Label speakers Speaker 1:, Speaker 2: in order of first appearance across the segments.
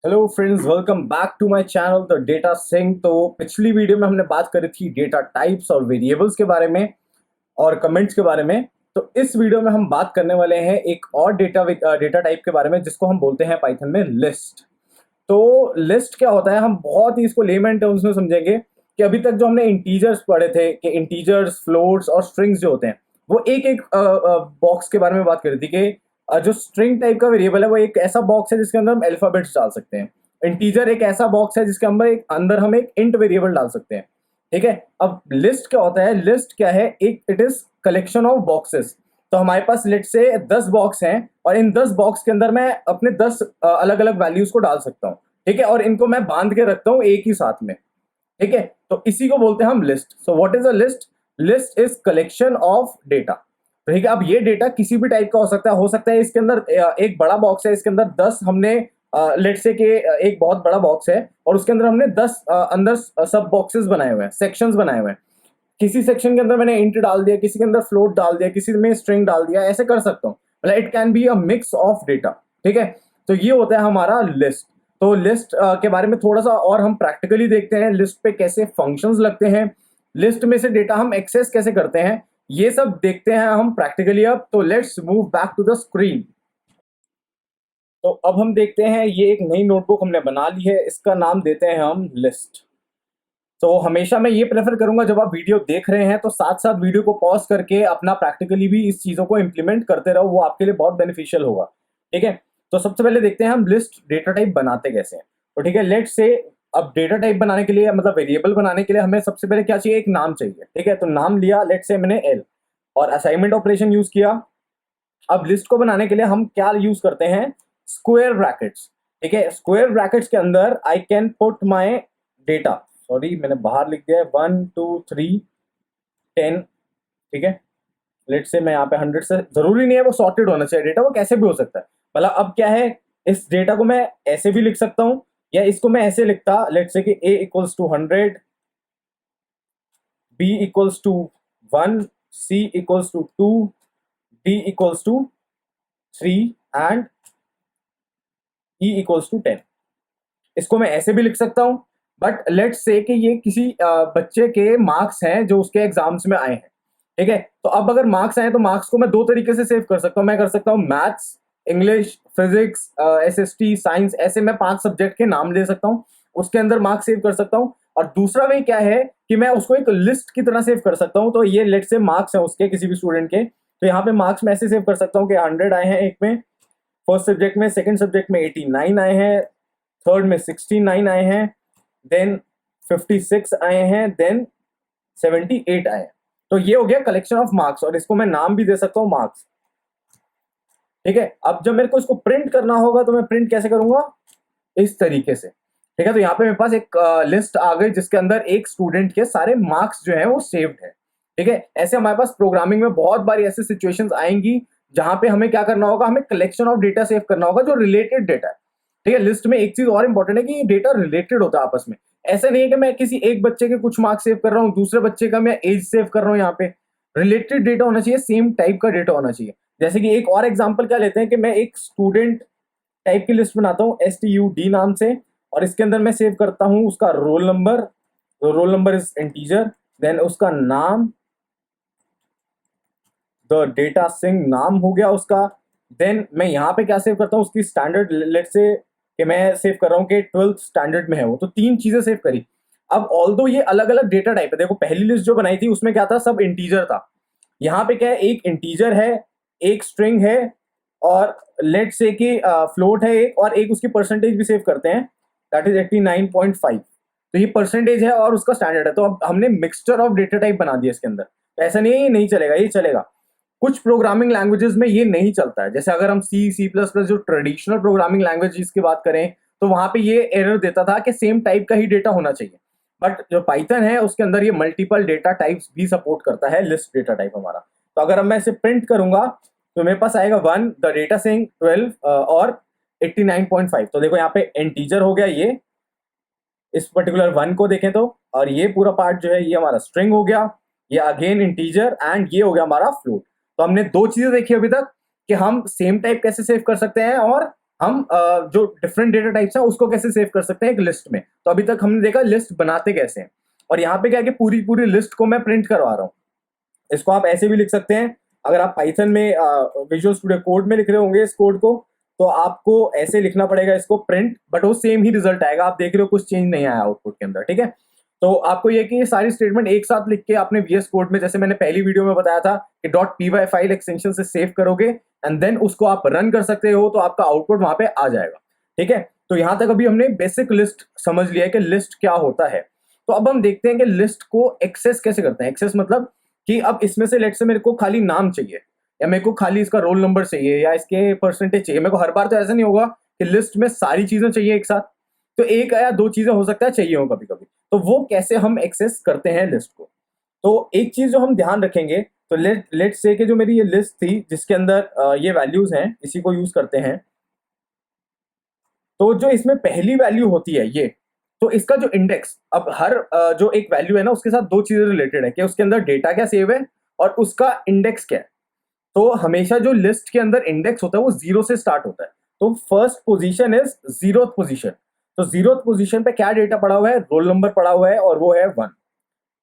Speaker 1: Hello friends, welcome back to my channel the data Singh. तो पिछली video में हमने बात करी थी डेटा टाइप्स और वेरिएबल्स के बारे में और कमेंट्स के बारे में। तो इस वीडियो में हम बात करने वाले हैं एक और डेटा टाइप के बारे में जिसको हम बोलते हैं पाइथन में लिस्ट। तो लिस्ट क्या होता है, हम बहुत ही इसको लेमैन टर्म्स में समझेंगे कि अभी तक जो हमने इंटीजर्स पढ़े थे कि इंटीजर्स, फ्लोट्स और स्ट्रिंग्स जो होते हैं वो एक एक बॉक्स के बारे में बात करी थी कि जो स्ट्रिंग टाइप का वेरिएबल है वो एक ऐसा बॉक्स है जिसके अंदर हम अल्फाबेट्स डाल सकते हैं। इंटीजर एक ऐसा बॉक्स है जिसके अंदर हम एक इंट वेरिएबल डाल सकते हैं। ठीक है, अब लिस्ट क्या होता है? लिस्ट क्या है? एक it is collection of boxes. तो हमारे पास लेट से 10 बॉक्स हैं और इन 10 बॉक्स के अंदर मैं अपने 10 अलग अलग वैल्यूज को डाल सकता हूँ। ठीक है, और इनको मैं बांध के रखता हूँ एक ही साथ में। ठीक है, तो इसी को बोलते हैं हम list. So what is a list? List is collection of data. ठीक है, अब ये डेटा किसी भी टाइप का हो सकता है इसके अंदर एक बड़ा बॉक्स है, इसके अंदर 10 हमने लेट से के एक बहुत बड़ा बॉक्स है और उसके अंदर हमने 10 अंदर सब बॉक्सेस बनाए हुए हैं, सेक्शंस बनाए हुए हैं। किसी सेक्शन के अंदर मैंने इंट डाल दिया, किसी के अंदर फ्लोट डाल दिया, किसी में स्ट्रिंग डाल दिया, ऐसे कर सकता हूँ। मतलब it can be a mix of data. ठीक है, तो ये होता है हमारा लिस्ट। तो लिस्ट के बारे में थोड़ा सा और हम प्रैक्टिकली देखते हैं, लिस्ट पे कैसे फंक्शंस लगते हैं, लिस्ट में से डेटा हम एक्सेस कैसे करते हैं, ये सब देखते हैं हम प्रैक्टिकली। अब तो let's move back to the screen. तो अब हम देखते हैं, ये एक नई नोटबुक हमने बना ली है, इसका नाम देते हैं हम लिस्ट। तो हमेशा मैं ये प्रेफर करूंगा जब आप वीडियो देख रहे हैं तो साथ साथ वीडियो को पॉज करके अपना प्रैक्टिकली भी इस चीज़ों को इंप्लीमेंट करते रहो, वो आपके लिए बहुत बेनिफिशियल होगा। ठीक है, तो सबसे पहले देखते हैं हम लिस्ट डेटा टाइप बनाते कैसे हैं। तो ठीक है, लेट से अब डेटा टाइप बनाने के लिए, मतलब वेरिएबल बनाने के लिए हमें सबसे पहले क्या चाहिए? एक नाम चाहिए। ठीक है, तो नाम लिया, लेट से मैंने एल, और असाइनमेंट ऑपरेशन यूज किया। अब लिस्ट को बनाने के लिए हम क्या यूज करते हैं? Square brackets. ठीक है, स्क्वायर ब्रैकेट्स के अंदर I can put my data, sorry मैंने बाहर लिख दिया है, 1 2 3 10। ठीक है, लेट से मैं यहाँ पे 100 से, जरूरी नहीं है वो सॉर्टेड होना चाहिए डेटा, वो कैसे भी हो सकता है। मतलब अब क्या है, इस डेटा को मैं ऐसे भी लिख सकता हूँ या इसको मैं ऐसे लिखता, लेट से कि a equals to 100, b equals to 1, c equals to 2, d equals to 3 and e equals to 10। इसको मैं ऐसे भी लिख सकता हूं, बट लेट्स से कि ये किसी बच्चे के मार्क्स हैं जो उसके एग्जाम्स में आए हैं। ठीक है, तो अब अगर मार्क्स आए तो मार्क्स को मैं दो तरीके से सेव कर सकता हूं। मैं कर सकता हूं maths, English, physics, SST, science, ऐसे मैं 5 सब्जेक्ट के नाम ले सकता हूं, उसके अंदर मार्क्स सेव कर सकता हूं। और दूसरा वे क्या है कि मैं उसको एक लिस्ट की तरह सेव कर सकता हूं। तो ये लेट से मार्क्स है उसके, किसी भी स्टूडेंट के, तो यहाँ पे मार्क्स मैं ऐसे सेव कर सकता हूँ कि 100 आए हैं एक में, फर्स्ट सब्जेक्ट में, सेकंड सब्जेक्ट में 89 आए हैं, थर्ड में 69 आए हैं, देन 56 आए हैं, देन 78 आए हैं। तो ये हो गया कलेक्शन ऑफ मार्क्स, और इसको मैं नाम भी दे सकता हूं मार्क्स। ठीक है, अब जब मेरे को इसको प्रिंट करना होगा तो मैं प्रिंट कैसे करूंगा? इस तरीके से। ठीक है, तो यहाँ पे मेरे पास एक लिस्ट आ गई जिसके अंदर एक स्टूडेंट के सारे मार्क्स जो है वो सेव्ड है। ठीक है, ऐसे हमारे पास प्रोग्रामिंग में बहुत बारी ऐसी सिचुएशंस आएंगी जहां पे हमें क्या करना होगा, हमें कलेक्शन ऑफ डेटा सेव करना होगा जो रिलेटेड डेटा है। ठीक है, लिस्ट में एक चीज और इंपॉर्टेंट है कि ये डेटा रिलेटेड होता है आपस में। ऐसा नहीं है कि मैं किसी एक बच्चे के कुछ मार्क्स सेव कर रहा हूँ, दूसरे बच्चे का मैं एज सेव कर रहा हूँ। यहाँ पे रिलेटेड डेटा होना चाहिए, सेम टाइप का डेटा होना चाहिए। जैसे कि एक और एग्जांपल क्या लेते हैं कि मैं एक स्टूडेंट टाइप की लिस्ट बनाता हूँ STUD नाम से, और इसके अंदर मैं सेव करता हूँ उसका roll number, roll number is integer, then उसका नाम, द डेटा सिंह नाम हो गया उसका। देन मैं यहाँ पे क्या सेव करता हूँ, उसकी स्टैंडर्ड, लेट से कि मैं सेव कर रहा हूँ कि 12th स्टैंडर्ड में है वो, तो 3 चीजें सेव करी। अब ऑल्दो ये अलग अलग डेटा टाइप है, देखो पहली लिस्ट जो बनाई थी उसमें क्या था, सब इंटीजर था। यहाँ पे क्या है, एक इंटीजर है, एक स्ट्रिंग है, और लेट से कि फ्लोट है एक, और एक उसकी परसेंटेज भी सेव करते हैं, दैट इज 89.5। तो ये परसेंटेज है और उसका स्टैंडर्ड है। तो अब हमने मिक्सचर ऑफ डेटा टाइप बना दिया इसके अंदर। तो ऐसा नहीं है ये नहीं चलेगा, ये चलेगा। कुछ प्रोग्रामिंग लैंग्वेजेस में ये नहीं चलता है, जैसे अगर हम C++ जो ट्रेडिशनल प्रोग्रामिंग लैंग्वेजेस की बात करें तो वहां पे ये एरर देता था कि सेम टाइप का ही डेटा होना चाहिए। बट जो पाइथन है उसके अंदर ये मल्टीपल डेटा टाइप्स भी सपोर्ट करता है, लिस्ट डेटा टाइप हमारा। तो अगर मैं इसे प्रिंट करूंगा तो मेरे पास आएगा 1, द डेटा सिंह 12 और 89.5। तो देखो यहाँ पे इंटीजर हो गया ये, इस पर्टिकुलर 1 को देखें तो, और ये पूरा पार्ट जो है ये हमारा स्ट्रिंग हो गया, ये अगेन इंटीजर, एंड ये हो गया हमारा फ्लोट। तो हमने 2 चीजें देखी अभी तक कि हम सेम टाइप कैसे सेव कर सकते हैं और हम जो डिफरेंट डेटा टाइप्स हैं उसको कैसे सेव कर सकते हैं एक लिस्ट में। तो अभी तक हमने देखा लिस्ट बनाते कैसे हैं, और यहाँ पे क्या है कि पूरी पूरी लिस्ट को मैं प्रिंट करवा रहा हूँ। इसको आप ऐसे भी लिख सकते हैं, अगर आप पाइथन में विजुअल स्टूडियो कोड में लिख रहे होंगे इस कोड को, तो आपको ऐसे लिखना पड़ेगा इसको प्रिंट, बट वो सेम ही रिजल्ट आएगा। आप देख रहे हो कुछ चेंज नहीं आया आउटपुट के अंदर, ठीक है। तो आपको ये कि ये सारी स्टेटमेंट एक साथ लिख के आपने वीएस कोड में, जैसे मैंने पहली वीडियो में बताया था कि .py फाइल एक्सटेंशन से सेव करोगे एंड देन उसको आप रन कर सकते हो, तो आपका आउटपुट वहां पे आ जाएगा, ठीक है। तो यहां तक अभी हमने बेसिक लिस्ट समझ लिया है कि लिस्ट क्या होता है। तो अब हम देखते हैं कि लिस्ट को एक्सेस कैसे करते हैं। एक्सेस मतलब कि अब इसमें से लेट से मेरे को खाली नाम चाहिए, या मेरे को खाली इसका रोल नंबर चाहिए, या इसके परसेंटेज चाहिए। मेरे को हर बार तो ऐसा नहीं होगा कि लिस्ट में सारी चीजें चाहिए एक साथ, तो एक या दो चीजें हो सकता है चाहिए हो कभी कभी। तो वो कैसे हम एक्सेस करते हैं लिस्ट को। तो एक चीज जो हम ध्यान रखेंगे, तो लेट से कि जो मेरी ये लिस्ट थी जिसके अंदर ये वैल्यूज हैं, इसी को यूज करते हैं। तो जो इसमें पहली वैल्यू होती है ये, तो इसका जो इंडेक्स, अब हर जो एक वैल्यू है ना उसके साथ दो चीजें रिलेटेड है कि उसके अंदर डेटा क्या सेव है और उसका इंडेक्स क्या है। तो हमेशा जो लिस्ट के अंदर इंडेक्स होता है वो जीरो से स्टार्ट होता है। तो first position is zeroth position. तो जीरोथ पोजीशन पे क्या डेटा पड़ा हुआ है, रोल नंबर पड़ा हुआ है और वो है 1।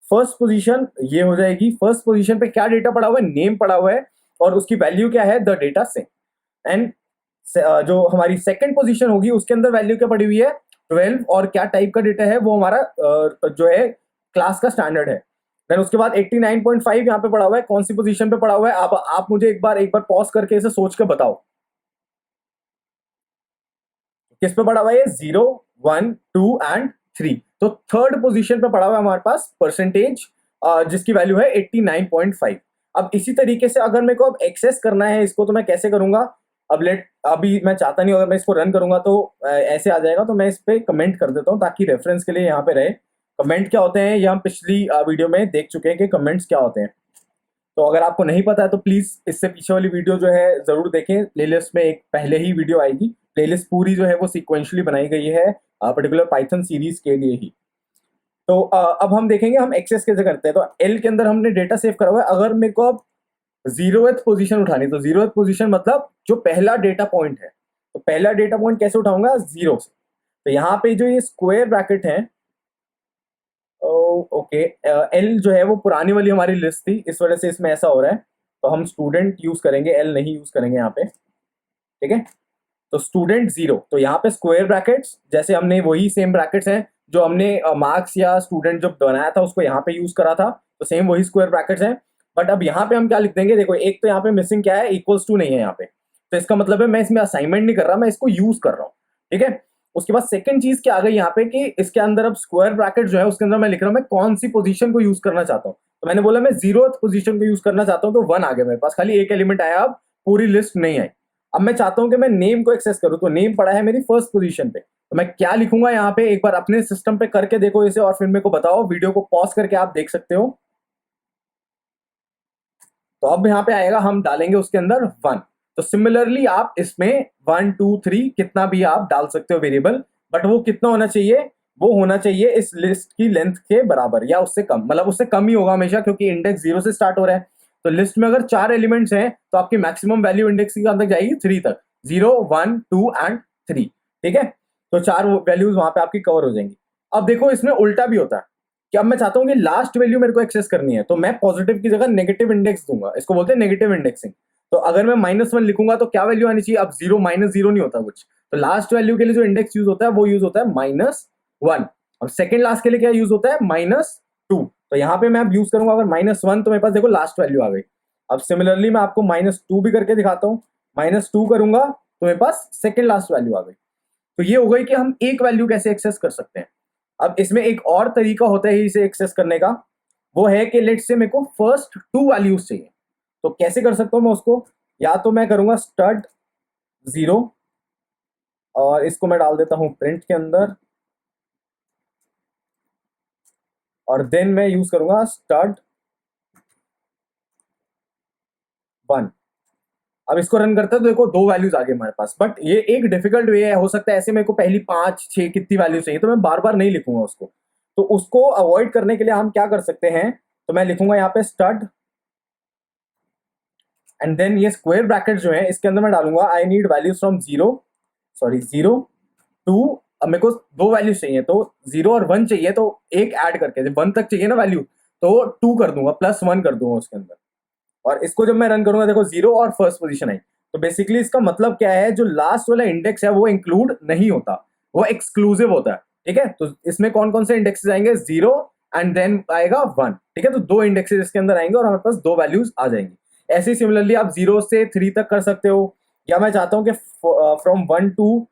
Speaker 1: फर्स्ट पोजीशन ये हो जाएगी। फर्स्ट पोजीशन पे क्या डेटा पड़ा हुआ है, नेम पड़ा हुआ है और उसकी वैल्यू क्या है, द डेटा से। एंड जो हमारी सेकंड पोजीशन होगी उसके अंदर वैल्यू क्या पड़ी हुई है, 12, और क्या टाइप का डेटा है, वो हमारा जो है क्लास का स्टैंडर्ड है। देन उसके बाद 89.5 यहाँ पे पड़ा हुआ है, कौन सी पोजीशन पे पड़ा हुआ है, आप मुझे एक बार पॉज करके इसे सोच के बताओ किस पे पड़ा हुआ है। 0, 1, 2 एंड 3। तो थर्ड पोजीशन पे पड़ा हुआ है हमारे पास परसेंटेज, जिसकी वैल्यू है 89.5। अब इसी तरीके से अगर मेरे को अब एक्सेस करना है इसको, तो मैं कैसे करूंगा। अब अभी मैं चाहता नहीं, अगर मैं इसको रन करूंगा तो ऐसे आ जाएगा। तो मैं इस पे कमेंट कर देता हूँ ताकि रेफरेंस के लिए यहाँ पे रहे। कमेंट क्या होते हैं ये हम पिछली वीडियो में देख चुके हैं कि कमेंट्स क्या होते हैं। तो अगर आपको नहीं पता है तो प्लीज इससे पीछे वाली वीडियो जो है जरूर देखें। प्लेलिस्ट में एक पहले ही वीडियो आएगी। प्लेलिस्ट पूरी जो है वो सीक्वेंशियली बनाई गई है पर्टिकुलर पाइथन सीरीज के लिए ही। तो अब हम देखेंगे हम एक्सेस कैसे करते हैं। तो एल के अंदर हमने डेटा सेव करा हुआ है। अगर मेरे को अब जीरोथ पोजीशन उठानी, तो जीरोथ पोजीशन मतलब जो पहला डेटा पॉइंट है, तो पहला डेटा पॉइंट कैसे उठाऊंगा, जीरो से। तो यहाँ पे जो ये स्क्वायर ब्रैकेट है, ओके, एल जो है वो पुरानी वाली हमारी लिस्ट थी, इस वजह से इसमें ऐसा हो रहा है। तो हम स्टूडेंट यूज करेंगे, एल नहीं यूज करेंगे यहाँ पे, ठीक है। तो स्टूडेंट 0, तो यहाँ पे स्क्वायर ब्रैकेट्स, जैसे हमने वही सेम ब्रैकेट्स हैं जो हमने मार्क्स या स्टूडेंट जब बनाया था उसको यहाँ पे यूज करा था, तो सेम वही स्क्वायर ब्रैकेट्स हैं। बट अब यहाँ पे हम क्या लिख देंगे, देखो एक तो यहाँ पे मिसिंग क्या है, इक्वल्स टू नहीं है यहाँ पे। तो इसका मतलब है मैं इसमें असाइनमेंट नहीं कर रहा, मैं इसको यूज कर रहा हूँ, ठीक है। उसके बाद सेकंड चीज क्या आ गई यहाँ पे कि इसके अंदर अब स्क्वायर ब्रैकेट जो है उसके अंदर मैं लिख रहा हूँ मैं कौन सी पोजीशन को यूज करना चाहता हूँ। तो मैंने बोला मैं जीरोथ पोजीशन को यूज करना चाहता हूँ, तो 1 आ गया मेरे पास, खाली एक एलिमेंट आया, अब पूरी लिस्ट नहीं आई। अब मैं चाहता हूं कि मैं नेम को एक्सेस करूं, तो नेम पड़ा है मेरी फर्स्ट पोजीशन पे। तो मैं क्या लिखूंगा यहाँ पे, एक बार अपने सिस्टम पे करके देखो इसे और फिर मेरे को बताओ। वीडियो को पॉज करके आप देख सकते हो। तो अब यहाँ पे आएगा, हम डालेंगे उसके अंदर 1। तो सिमिलरली आप इसमें 1, 2, 3 कितना भी आप डाल सकते हो वेरिएबल, बट वो कितना होना चाहिए, वो होना चाहिए इस लिस्ट की लेंथ के बराबर या उससे कम। मतलब उससे कम ही होगा हमेशा, क्योंकि इंडेक्स 0 से स्टार्ट हो रहा है। तो लिस्ट में अगर 4 एलिमेंट्स हैं तो आपकी मैक्सिमम वैल्यू इंडेक्स की कहां तक जाएगी, 3 तक। 0, 1, 2 एंड 3, ठीक है। तो 4 वैल्यूज वहां पे आपकी कवर हो जाएंगी। अब देखो इसमें उल्टा भी होता है कि अब मैं चाहता हूं कि लास्ट वैल्यू मेरे को एक्सेस करनी है, तो मैं पॉजिटिव की जगह नेगेटिव इंडेक्स दूंगा। इसको बोलते हैं नेगेटिव इंडेक्सिंग। तो अगर मैं -1 लिखूंगा तो क्या वैल्यू आनी चाहिए, अब 0 -0 नहीं होता कुछ। तो लास्ट वैल्यू के लिए जो इंडेक्स यूज होता है वो यूज होता है -1, और सेकंड लास्ट के लिए क्या यूज होता है, -2। तो यहाँ पे मैं अब यूज करूंगा अगर -1, तो मेरे पास देखो लास्ट वैल्यू आ गई। अब सिमिलरली मैं आपको -2 भी करके दिखाता हूँ। -2 करूंगा तो मेरे पास सेकंड लास्ट वैल्यू आ गई। तो ये हो गई कि हम एक वैल्यू कैसे एक्सेस कर सकते हैं। अब इसमें एक और तरीका होता है इसे एक्सेस करने का, वो है कि लेट्स से मेरे को फर्स्ट 2 वैल्यूज चाहिए। तो कैसे कर सकता हूं मैं उसको, या तो मैं करूंगा स्टड 0, और इसको मैं डाल देता हूं प्रिंट के अंदर, और देन मैं यूज करूंगा स्टड 1। अब इसको रन करते हैं तो देखो 2 वैल्यूज आ गए हमारे पास। बट ये एक डिफिकल्ट वे है, हो सकता है ऐसे मेरे को पहली 5, 6 कितनी वैल्यू चाहिए, तो मैं बार बार नहीं लिखूंगा उसको। तो उसको अवॉइड करने के लिए हम क्या कर सकते हैं, तो मैं लिखूंगा यहाँ पे स्टड, एंड देन ये स्क्वायर ब्रैकेट जो है इसके अंदर मैं डालूंगा I need values from 0, sorry 0 2, अब मेरे को दो वैल्यूज चाहिए, तो 0 और 1 चाहिए, तो एक ऐड करके 1 तक चाहिए ना वैल्यू, तो 2 कर दूंगा, +1 कर दूंगा उसके अंदर। और इसको जब मैं रन करूंगा, देखो 0 और फर्स्ट पोजीशन आई, तो बेसिकली इसका मतलब क्या है, जो लास्ट वाला इंडेक्स है वो इंक्लूड नहीं होता, वो एक्सक्लूसिव होता है। ठीक है, तो इसमें कौन कौन से इंडेक्सेस आएंगे, 0 एंड देन आएगा 1। ठीक है, तो दो इंडेक्सेस इसके अंदर आएंगे और हमारे पास दो वैल्यूज आ जाएंगी। ऐसे ही सिमिलरली आप 0 से 3 तक कर सकते हो, या मैं चाहता हूं कि फ्रॉम 1 टू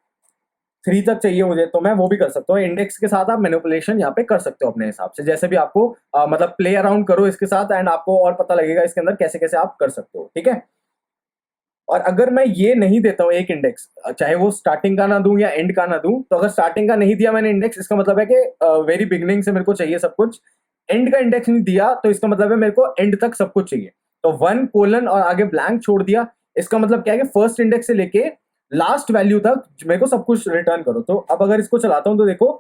Speaker 1: 3 तक चाहिए मुझे, तो मैं वो भी कर सकता हूँ। इंडेक्स के साथ आप मैनिपुलेशन यहाँ पे कर सकते हो अपने हिसाब से, जैसे भी आपको मतलब प्ले अराउंड करो इसके साथ, एंड आपको और पता लगेगा इसके अंदर कैसे कैसे आप कर सकते हो। ठीक है, और अगर मैं ये नहीं देता हूँ एक इंडेक्स, चाहे वो स्टार्टिंग का ना दूं या एंड का ना दूं, तो अगर स्टार्टिंग का नहीं दिया मैंने इंडेक्स, इसका मतलब है कि वेरी बिगिनिंग से मेरे को चाहिए सब कुछ। एंड का इंडेक्स नहीं दिया तो इसका मतलब है मेरे को एंड तक सब कुछ चाहिए। तो 1 कोलन और आगे ब्लैंक छोड़ दिया, इसका मतलब क्या है कि फर्स्ट इंडेक्स से लेके लास्ट वैल्यू तक मेरे को सब कुछ रिटर्न करो। तो अब अगर इसको चलाता हूं तो देखो,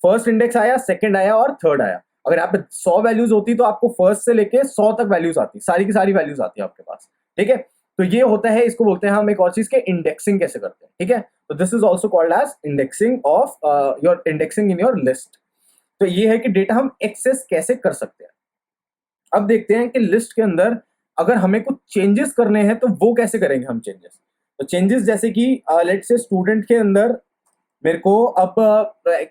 Speaker 1: फर्स्ट इंडेक्स आया, सेकंड आया और थर्ड आया। अगर यहाँ पे 100 वैल्यूज होती तो आपको फर्स्ट से लेके 100 तक वैल्यूज आती, सारी की सारी वैल्यूज आती है आपके पास। ठीक है, तो ये होता है, इसको बोलते हैं हम एक और चीज के इंडेक्सिंग कैसे करते हैं। ठीक है, तो this is also called as indexing of your indexing in your list. तो ये है कि डेटा हम एक्सेस कैसे कर सकते हैं। अब देखते हैं कि लिस्ट के अंदर अगर हमें कुछ चेंजेस करने हैं तो वो कैसे करेंगे हम चेंजेस। तो चेंजेस जैसे कि लेट्स से स्टूडेंट के अंदर मेरे को अब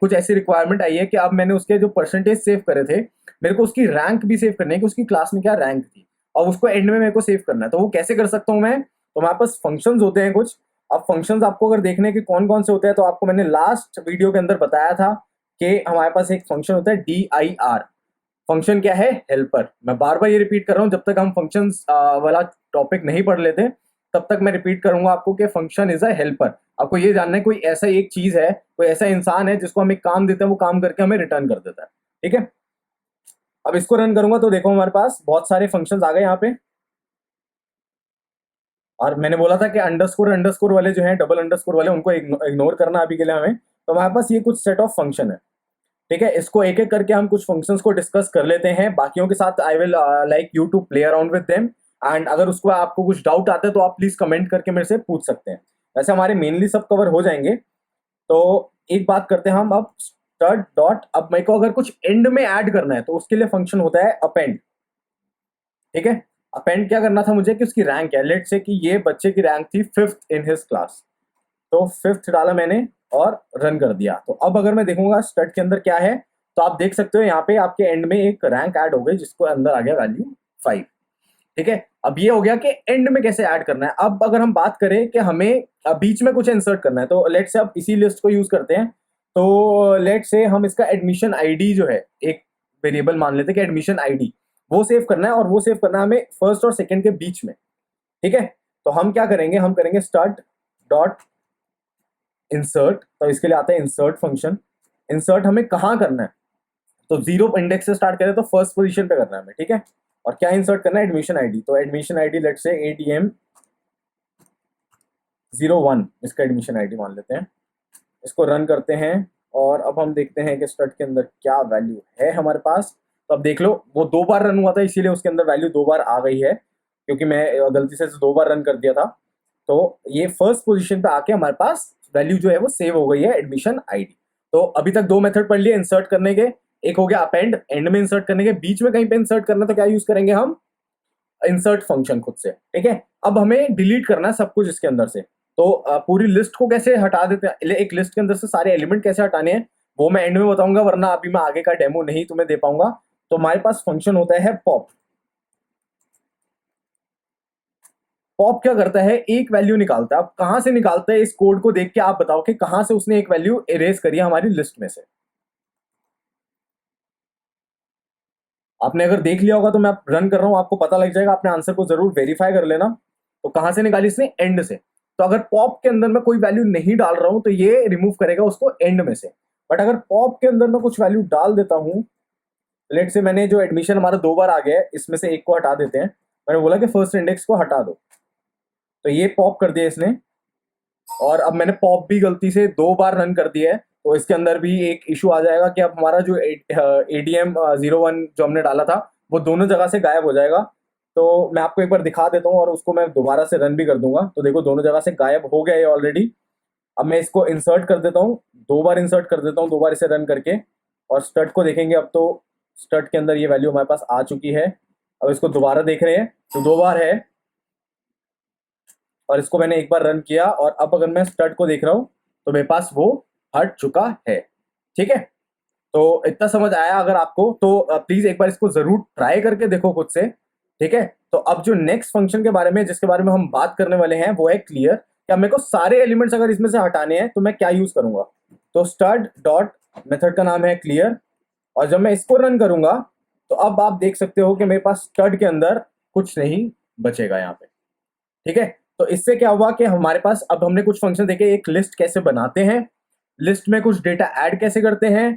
Speaker 1: कुछ ऐसी रिक्वायरमेंट आई है कि अब मैंने उसके जो परसेंटेज सेव करे थे, मेरे को उसकी रैंक भी सेव करनी है कि उसकी क्लास में क्या रैंक थी, और उसको एंड में मेरे को सेव करना है। तो वो कैसे कर सकता हूँ मैं, तो हमारे पास फंक्शंस होते हैं कुछ। अब फंक्शंस आपको अगर देखने के कौन कौन से होते हैं, तो आपको मैंने लास्ट वीडियो के अंदर बताया था कि हमारे पास एक फंक्शन होता है DIR। फंक्शन क्या है, हेल्पर। मैं बार बार ये रिपीट कर रहा हूँ, जब तक हम फंक्शंस वाला टॉपिक नहीं पढ़ लेते तब तक मैं रिपीट करूंगा आपको कि फंक्शन इज अ हेल्पर। आपको ये जानना है कोई ऐसा एक चीज है, कोई ऐसा इंसान है जिसको हम एक काम देते हैं, वो काम करके हमें रिटर्न कर देता है। ठीक है, अब इसको रन करूंगा तो देखो हमारे पास बहुत सारे फंक्शंस आ गए यहाँ पे। और मैंने बोला था कि अंडरस्कोर अंडरस्कोर वाले जो हैं, डबल अंडरस्कोर वाले, उनको इग्नोर करना अभी के लिए हमें। तो हमारे पास ये कुछ सेट ऑफ फंक्शन है। ठीक है, इसको एक एक करके हम कुछ फंक्शंस को डिस्कस कर लेते हैं बाकियों के साथ। I will like you to play around with them, and अगर उसको आपको कुछ डाउट आता है तो आप प्लीज कमेंट करके मेरे से पूछ सकते हैं। वैसे हमारे मेनली सब कवर हो जाएंगे। तो एक बात करते हैं हम अब, स्टार्ट डॉट, अब मेरे को अगर कुछ एंड में ऐड करना है तो उसके लिए फंक्शन होता है अपेंड। ठीक है, अपेंड क्या करना था मुझे कि उसकी रैंक है, लेट से कि ये बच्चे की रैंक थी 5th इन हिज क्लास, तो 5th डाला मैंने और रन कर दिया। तो अब अगर मैं देखूंगा स्टड के अंदर क्या है, तो आप देख सकते हो यहाँ पे आपके एंड में एक रैंक ऐड हो गई जिसको अंदर आ गया वैल्यू 5। ठीक है, अब ये हो गया कि एंड में कैसे ऐड करना है। अब अगर हम बात करें कि हमें बीच में कुछ इंसर्ट करना है, तो लेट से अब इसी लिस्ट को यूज करते हैं। तो लेट से हम इसका एडमिशन आईडी जो है, एक वेरिएबल मान लेते हैं कि एडमिशन आईडी, वो सेव करना है, और वो सेव करना है हमें फर्स्ट और सेकंड के बीच में। ठीक है, तो हम क्या करेंगे, हम करेंगे स्टार्ट डॉट इंसर्ट। तो इसके लिए आता है इंसर्ट फंक्शन। इंसर्ट हमें कहाँ करना है, तो 0 इंडेक्स से स्टार्ट करें तो फर्स्ट पोजीशन पे करना है हमें। ठीक है, और क्या इंसर्ट करना है, एडमिशन आईडी। तो एडमिशन आईडी लेट से ADM 01 इसका एडमिशन आईडी मान लेते हैं। इसको रन करते हैं और अब हम देखते हैं कि स्टड के अंदर क्या वैल्यू है हमारे पास। तो अब देख लो, वो 2 बार रन हुआ था इसीलिए उसके अंदर वैल्यू 2 बार आ गई है, क्योंकि मैं गलती से 2 बार रन कर दिया था। तो ये फर्स्ट पोजीशन पे आके हमारे पास वैल्यू जो है वो सेव हो गई है, एडमिशन आईडी। तो अभी तक 2 मेथड पढ़ लिए इंसर्ट करने के, एक हो गया अपेंड, एंड में इंसर्ट करने के, बीच में कहीं पे इंसर्ट करना तो क्या यूज करेंगे हम, इंसर्ट फंक्शन खुद से। ठीक है, अब हमें डिलीट करना है सब कुछ इसके अंदर से। तो पूरी लिस्ट को कैसे हटा देते हैं, एक लिस्ट के अंदर से सारे एलिमेंट कैसे हटाने हैं वो मैं एंड में बताऊंगा, वरना अभी मैं आगे का डेमो नहीं तुम्हें दे पाऊंगा। तो हमारे पास फंक्शन होता है पॉप। पॉप क्या करता है, एक वैल्यू निकालता है। अब कहां से निकालता है, इस कोड को देख के आप बताओ कि कहां से उसने एक वैल्यू इरेज करी है हमारी लिस्ट में से। आपने अगर देख लिया होगा तो मैं रन कर रहा हूं, आपको पता लग जाएगा, अपने आंसर को जरूर वेरीफाई कर लेना। तो कहां से निकाली इसने, एंड से। तो अगर पॉप के अंदर मैं कोई वैल्यू नहीं डाल रहा हूं तो ये रिमूव करेगा उसको एंड में से। बट अगर पॉप के अंदर मैं कुछ वैल्यू डाल देता हूं, लेट से मैंने जो एडमिशन हमारा 2 बार आ गया है, इसमें से एक को हटा देते हैं। मैंने बोला कि फर्स्ट इंडेक्स को हटा दो, तो ये पॉप कर दिया इसने। और अब मैंने पॉप भी गलती से 2 बार रन कर दिया है, तो इसके अंदर भी एक इशू आ जाएगा कि अब हमारा जो ADM 01 जो हमने डाला था वो दोनों जगह से गायब हो जाएगा। तो मैं आपको एक बार दिखा देता हूँ और उसको मैं दोबारा से रन भी कर दूंगा। तो देखो दोनों जगह से गायब हो गया है ऑलरेडी। अब मैं इसको इंसर्ट कर देता हूँ, 2 बार इंसर्ट कर देता हूँ, 2 बार इसे रन करके, और स्टड को देखेंगे। अब तो स्टड के अंदर ये वैल्यू हमारे पास आ चुकी है। अब इसको दोबारा देख रहे हैं तो 2 बार है, और इसको मैंने एक बार रन किया, और अब अगर मैं स्टड को देख रहा हूँ तो मेरे पास वो हट चुका है। ठीक है, तो इतना समझ आया अगर आपको, तो प्लीज एक बार इसको जरूर ट्राई करके देखो खुद से। ठीक है, तो अब जो नेक्स्ट फंक्शन के बारे में, जिसके बारे में हम बात करने वाले हैं, वो है क्लियर। क्या मेरे को सारे एलिमेंट्स अगर इसमें से हटाने हैं तो मैं क्या यूज करूंगा? तो स्टड डॉट मेथड का नाम है क्लियर, और जब मैं इसको रन करूंगा तो अब आप देख सकते हो कि मेरे पास स्टड के अंदर कुछ नहीं बचेगा यहाँ पे। ठीक है, तो इससे क्या हुआ कि हमारे पास अब हमने कुछ फंक्शन देखे, एक लिस्ट कैसे बनाते हैं, लिस्ट में कुछ डेटा ऐड कैसे करते हैं,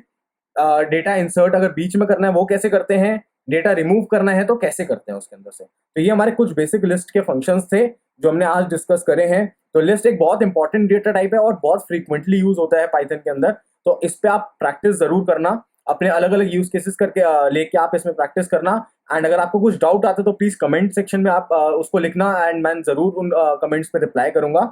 Speaker 1: डेटा इंसर्ट अगर बीच में करना है वो कैसे करते हैं, डेटा रिमूव करना है तो कैसे करते हैं उसके अंदर से। तो ये हमारे कुछ बेसिक लिस्ट के फंक्शंस थे जो हमने आज डिस्कस करे हैं। तो लिस्ट एक बहुत इंपॉर्टेंट डेटा टाइप है और बहुत फ्रीक्वेंटली यूज होता है पाइथन के अंदर। तो इस पे आप प्रैक्टिस जरूर करना, अपने अलग अलग यूज केसेस करके लेके आप इसमें प्रैक्टिस करना। एंड अगर आपको कुछ डाउट आता है तो प्लीज कमेंट सेक्शन में आप उसको लिखना, एंड मैं जरूर उन कमेंट्स पे रिप्लाई करूंगा।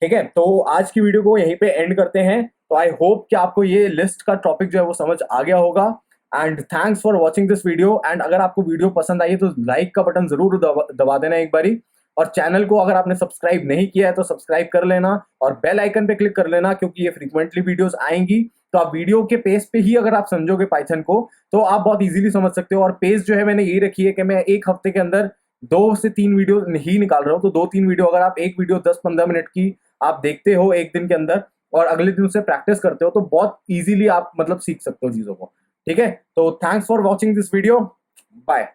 Speaker 1: ठीक है, तो आज की वीडियो को यहीं पे एंड करते हैं। तो आई होप कि आपको ये लिस्ट का टॉपिक जो है वो समझ आ गया होगा। And thanks for watching this video. And अगर आपको वीडियो पसंद आई है तो लाइक का बटन जरूर दबा देना एक बारी, और चैनल को अगर आपने सब्सक्राइब नहीं किया है तो सब्सक्राइब कर लेना, और बेल आइकन पे क्लिक कर लेना, क्योंकि ये फ्रीक्वेंटली वीडियोस आएंगी। तो आप वीडियो के पेस पे ही अगर आप समझोगे पाइथन को तो आप बहुत इजीली समझ सकते हो। और पेस जो है मैंने यही रखी है कि मैं एक हफ्ते के अंदर 2 से 3 वीडियो ही निकाल रहा हूँ। तो 2-3 वीडियो, अगर आप एक वीडियो 10-15 मिनट की आप देखते हो एक दिन के अंदर और अगले दिन उससे प्रैक्टिस करते हो तो बहुत इजीली आप मतलब सीख सकते हो चीजों को। ठीक है, तो thanks for watching this video, bye.